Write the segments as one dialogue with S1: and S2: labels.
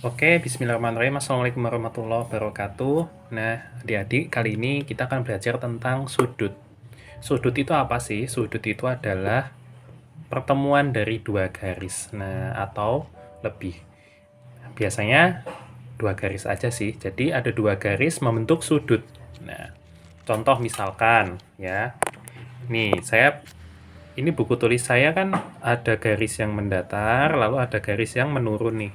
S1: Oke, bismillahirrahmanirrahim. Assalamualaikum warahmatullahi wabarakatuh. Nah, adik-adik, kali ini kita akan belajar tentang sudut. Sudut itu apa sih? Sudut itu adalah pertemuan dari dua garis. Nah, atau lebih. Biasanya dua garis aja sih. Jadi ada dua garis membentuk sudut. Nah, contoh misalkan ya. Nih, ini buku tulis saya kan ada garis yang mendatar, lalu ada garis yang menurun nih.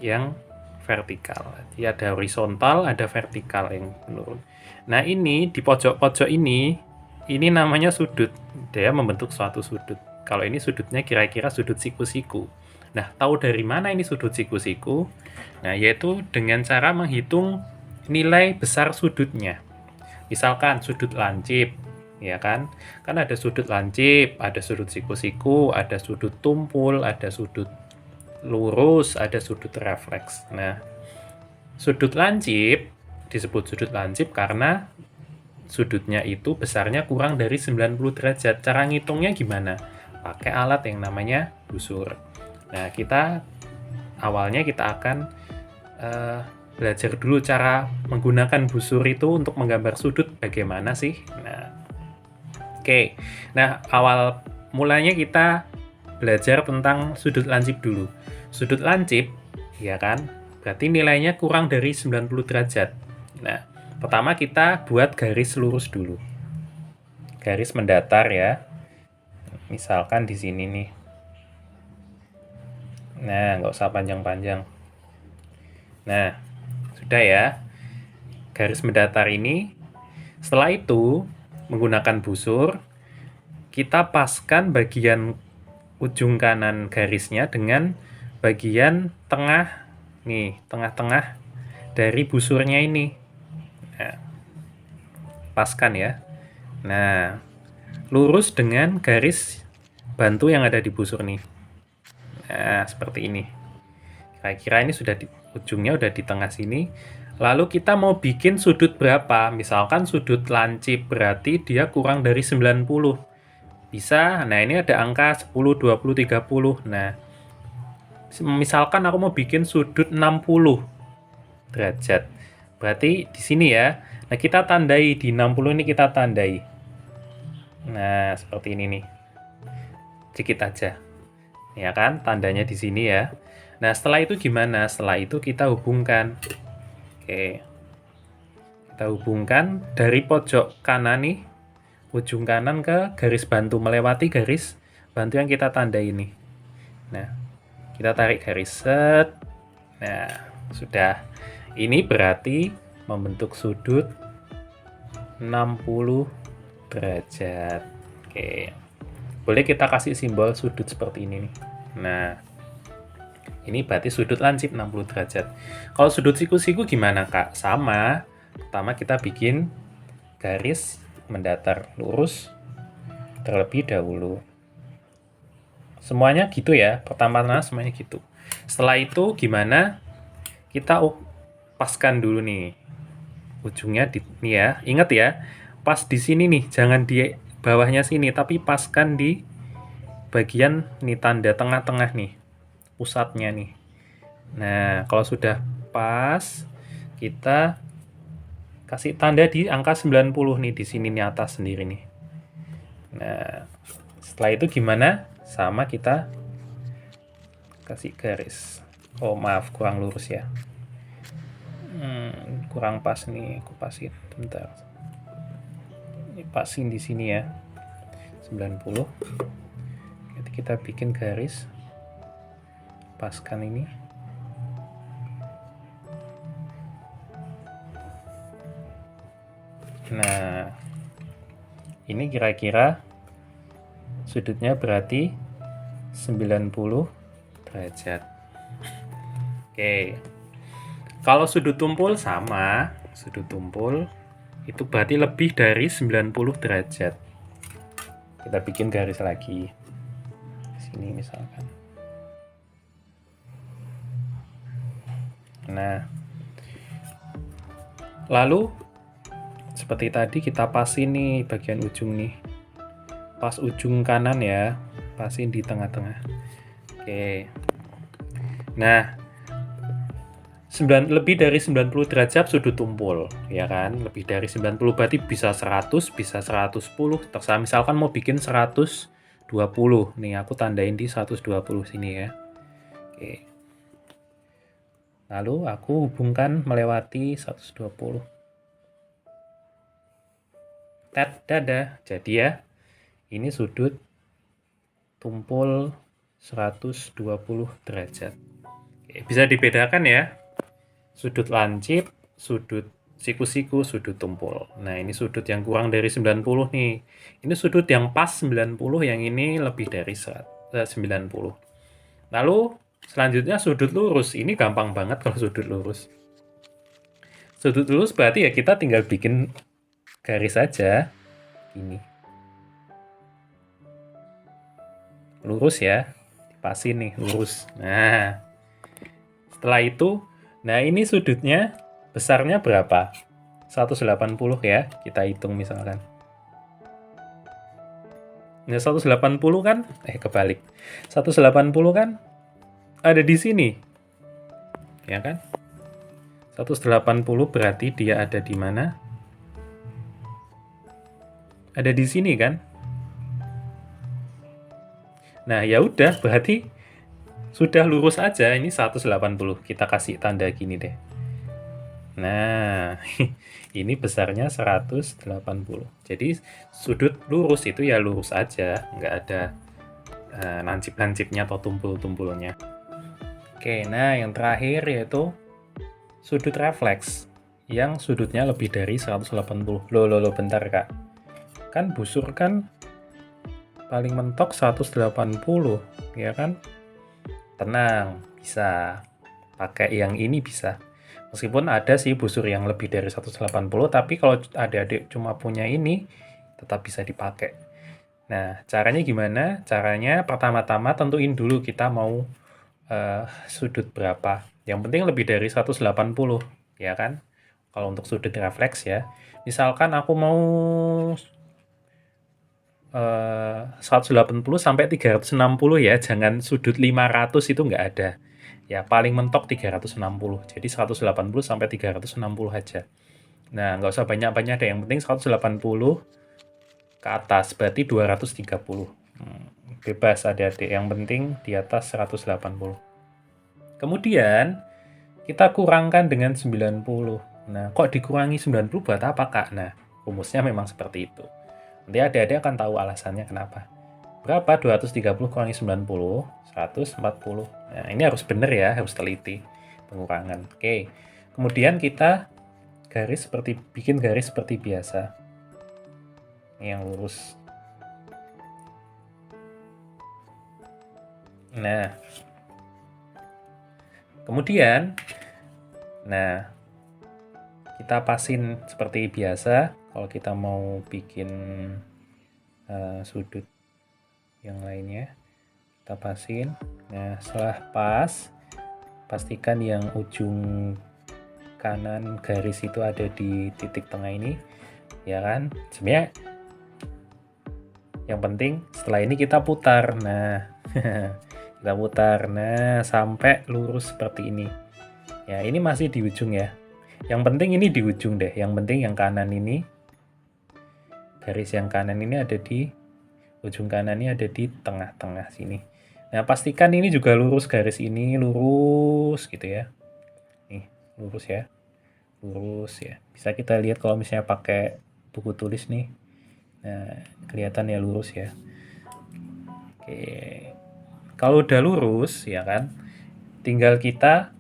S1: Yang vertikal. Jadi ada horizontal, ada vertikal yang menurun. Nah, ini di pojok-pojok ini namanya sudut. Dia membentuk suatu sudut. Kalau ini sudutnya kira-kira sudut siku-siku. Nah, tahu dari mana ini sudut siku-siku? Nah, yaitu dengan cara menghitung nilai besar sudutnya. Misalkan sudut lancip, ya kan? Kan ada sudut lancip, ada sudut siku-siku, ada sudut tumpul, ada sudut lurus, ada sudut refleks. Nah, sudut lancip disebut sudut lancip karena sudutnya itu besarnya kurang dari 90 derajat. Cara ngitungnya gimana? Pakai alat yang namanya busur. Nah, awalnya kita akan belajar dulu cara menggunakan busur itu untuk menggambar sudut bagaimana sih. Nah, oke. Nah, awal mulanya kita belajar tentang sudut lancip dulu. Sudut lancip, ya kan, berarti nilainya kurang dari 90 derajat. Nah, pertama kita buat garis lurus dulu. Garis mendatar ya. Misalkan di sini nih. Nah, nggak usah panjang-panjang. Nah, sudah ya. Garis mendatar ini, setelah itu, menggunakan busur, kita paskan bagian ujung kanan garisnya dengan bagian tengah, nih, tengah-tengah dari busurnya ini. Nah, paskan ya. Nah, lurus dengan garis bantu yang ada di busur nih. Nah, seperti ini. Kira-kira ini ujungnya udah di tengah sini. Lalu kita mau bikin sudut berapa? Misalkan sudut lancip berarti dia kurang dari 90. Bisa, nah ini ada angka 10, 20, 30. Nah, misalkan aku mau bikin sudut 60 derajat. Berarti di sini ya. Nah, kita tandai di 60 ini kita tandai. Nah, seperti ini nih. Dikit aja. Ya kan? Tandanya di sini ya. Nah, setelah itu gimana? Setelah itu kita hubungkan. Oke. Kita hubungkan dari pojok kanan nih, ujung kanan ke garis bantu, melewati garis bantu yang kita tandai ini. Nah, kita tarik garis set. Nah, sudah. Ini berarti membentuk sudut 60 derajat. Oke. Boleh kita kasih simbol sudut seperti ini nih. Nah, ini berarti sudut lancip 60 derajat. Kalau sudut siku-siku gimana, Kak? Sama. Pertama kita bikin garis mendatar lurus terlebih dahulu. Semuanya gitu ya. Pertama semuanya gitu. Setelah itu gimana? Kita paskan dulu nih. Ujungnya nih ya. Ingat ya, pas di sini nih, jangan di bawahnya sini, tapi paskan di bagian nih tanda tengah-tengah nih, pusatnya nih. Nah, kalau sudah pas, kita kasih tanda di angka 90 nih di sini nih atas sendiri nih. Nah, setelah itu gimana? Sama kita kasih garis. Oh, maaf, kurang lurus ya. Kurang pas nih, aku pasin bentar. Ini pasin di sini ya. 90. Jadi kita bikin garis. Paskan ini. Nah, ini kira-kira sudutnya berarti 90 derajat. Oke. Kalau sudut tumpul sama, sudut tumpul itu berarti lebih dari 90 derajat. Kita bikin garis lagi. Sini misalkan. Nah, lalu seperti tadi kita pasin nih bagian ujung nih. Pas ujung kanan ya, pasin di tengah-tengah. Oke. Nah, lebih dari 90 derajat sudut tumpul, ya kan? Lebih dari 90 berarti bisa 100, bisa 110, terserah. Misalkan mau bikin 120. Nih, aku tandain di 120 sini ya. Oke. Lalu aku hubungkan melewati 120. Dadah. Jadi ya, ini sudut tumpul 120 derajat. Oke, bisa dibedakan ya. Sudut lancip, sudut siku-siku, sudut tumpul. Nah, ini sudut yang kurang dari 90 nih. Ini sudut yang pas 90, yang ini lebih dari 90. Lalu, selanjutnya sudut lurus. Ini gampang banget kalau sudut lurus. Sudut lurus berarti ya kita tinggal bikin garis saja. Ini. Lurus ya. Dipasin nih, lurus. Nah, setelah itu, nah ini sudutnya besarnya berapa? 180 ya, kita hitung misalkan. Nah, 180 kan, kebalik. 180 kan ada di sini. Ya kan? 180 berarti dia ada di mana? Ada di sini kan? Nah, ya udah, berarti sudah lurus aja. Ini 180. Kita kasih tanda gini deh. Nah, ini besarnya 180. Jadi sudut lurus itu ya lurus aja, nggak ada lancip-lancipnya atau tumpul-tumpulnya. Oke, nah yang terakhir yaitu sudut refleks yang sudutnya lebih dari 180. Loh, bentar Kak. Kan busur kan paling mentok 180, ya kan? Tenang, bisa. Pakai yang ini bisa. Meskipun ada sih busur yang lebih dari 180, tapi kalau adik-adik cuma punya ini, tetap bisa dipakai. Nah, caranya gimana? Caranya pertama-tama tentuin dulu kita mau sudut berapa. Yang penting lebih dari 180, ya kan? Kalau untuk sudut refleks ya. Misalkan aku mau 180 sampai 360 ya, jangan sudut 500 itu nggak ada. Ya, paling mentok 360. Jadi 180 sampai 360 aja. Nah, nggak usah banyak-banyak deh. Yang penting 180 ke atas, berarti 230. Bebas adik-adik. Yang penting di atas 180. Kemudian, kita kurangkan dengan 90. Nah, kok dikurangi 90 buat apa, Kak? Nah, rumusnya memang seperti itu. Nanti adik-adik akan tahu alasannya kenapa. Berapa? 230 kurangi 90, 140. Nah, ini harus benar ya, harus teliti pengurangan. Oke. Kemudian kita bikin garis seperti biasa. Ini yang lurus. Nah. Kemudian, nah, kita pasin seperti biasa kalau kita mau bikin sudut yang lainnya. Kita pasin. Nah, setelah pas, pastikan yang ujung kanan garis itu ada di titik tengah ini, ya kan? Sebenarnya yang penting setelah ini kita putar. Nah, kita putar. Nah, sampai lurus seperti ini. Ya, ini masih di ujung ya. Yang penting ini di ujung deh. Yang penting yang kanan ini, garis yang kanan ini ada di ujung kanan, ini ada di tengah-tengah sini. Nah, pastikan ini juga lurus, garis ini lurus gitu ya. Nih, lurus ya. Lurus ya. Bisa kita lihat kalau misalnya pakai buku tulis nih. Nah, kelihatan ya lurus ya. Oke. Kalau udah lurus ya kan, tinggal kita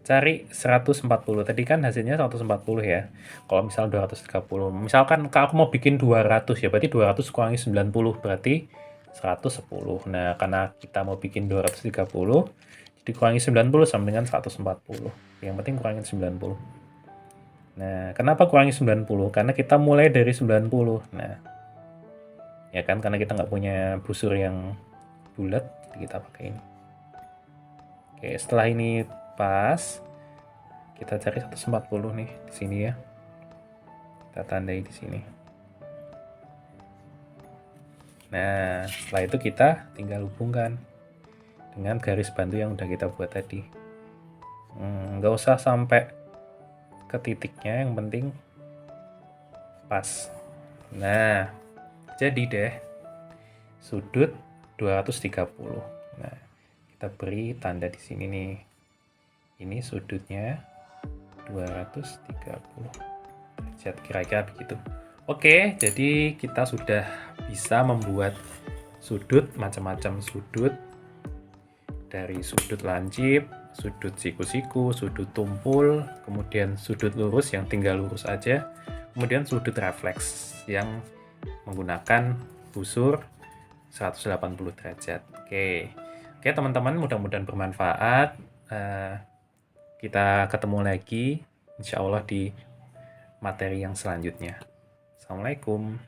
S1: cari 140. Tadi kan hasilnya 140 ya. Kalau misal 230. Misalkan aku mau bikin 200 ya, berarti 200 kurangi 90 berarti 110. Nah, karena kita mau bikin 230, jadi kurangi 90 sama dengan 140. Yang penting kurangin 90. Nah, kenapa kurangi 90? Karena kita mulai dari 90. Nah, ya kan, karena kita nggak punya busur yang bulat, jadi kita pakai ini. Oke, setelah ini pas, kita cari 140 nih di sini ya. Kita tandai di sini. Nah, setelah itu kita tinggal hubungkan dengan garis bantu yang udah kita buat tadi. Nggak usah sampai ke titiknya, yang penting pas. Nah, jadi deh sudut 230. Nah, kita beri tanda di sini nih. Ini sudutnya 230 derajat, kira-kira begitu. Oke, jadi kita sudah bisa membuat sudut, macam-macam sudut, dari sudut lancip, sudut siku-siku, sudut tumpul, kemudian sudut lurus yang tinggal lurus aja, kemudian sudut refleks yang menggunakan busur 180 derajat. Oke, teman-teman, mudah-mudahan bermanfaat. Kita ketemu lagi insya Allah di materi yang selanjutnya. Assalamualaikum.